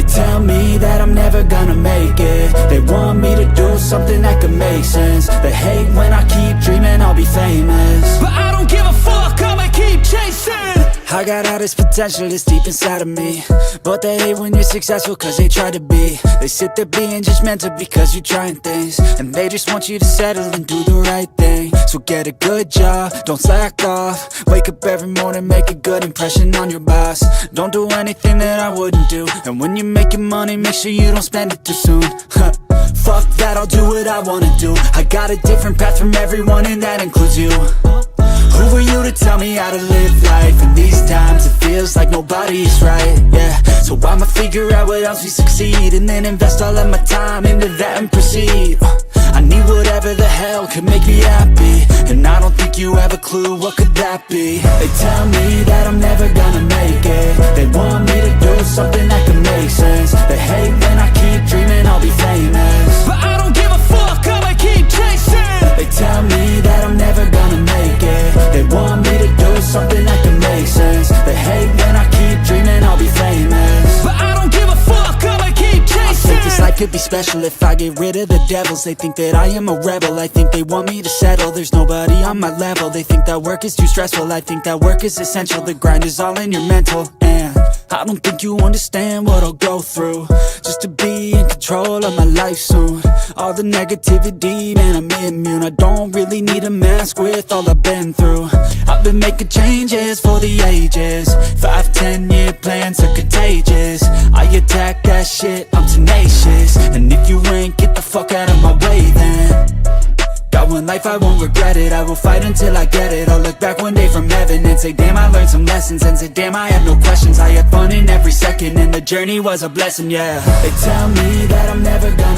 tell me that I'm never gonna make it. They want me to do something that could make sense. They hate when I keep dreaming I'll be famous, but I don't give a fuck, I'ma keep chasing. I got all this potential that's deep inside of me, but they hate when you're successful cause they try to be. They sit there being judgmental because you're trying things, and they just want you to settle and do the right thing. So get a good job, don't slack off. Wake up every morning, make a good impression on your boss. Don't do anything that I wouldn't do, and when you're making money, make sure you don't spend it too soon. Fuck that, I'll do what I wanna do. I got a different path from everyone, and that includes you. Who are you to tell me how to live life? In these times it feels like nobody's right, yeah. So I'ma figure out what else we succeed, and then invest all of my time into that and proceed. I need whatever the hell could make me happy, and I don't think you have a clue what could that be. They tell me that I'm never gonna make it. They want me to do something that could make sense. They hate when I keep dreaming I'll be famous, but I don't give a fuck, I'ma keep chasing. They tell me that I'm never gonna make it. They want me to do something that can make sense. They hate when I keep dreaming I'll be famous, but I don't give a fuck, I'ma keep chasing. I think this life could be special if I get rid of the devils. They think that I am a rebel, I think they want me to settle. There's nobody on my level. They think that work is too stressful, I think that work is essential. The grind is all in your mental, and I don't think you understand what I'll go through just to be in control of my life soon. All the negativity, man, I'm immune. I don't really need a mask with all I've been through. I've been making changes for the ages. 5-10 year plans are contagious. I attack that shit, I'm tenacious. And if you ain't, get the fuck out of my way then. Got one life, I won't regret it. I will fight until I get it. I'll look back one day from heaven and say, damn, I learned some lessons. And say, damn, I had no questions. I had fun in every second, and the journey was a blessing, yeah. They tell me that I'm never gonna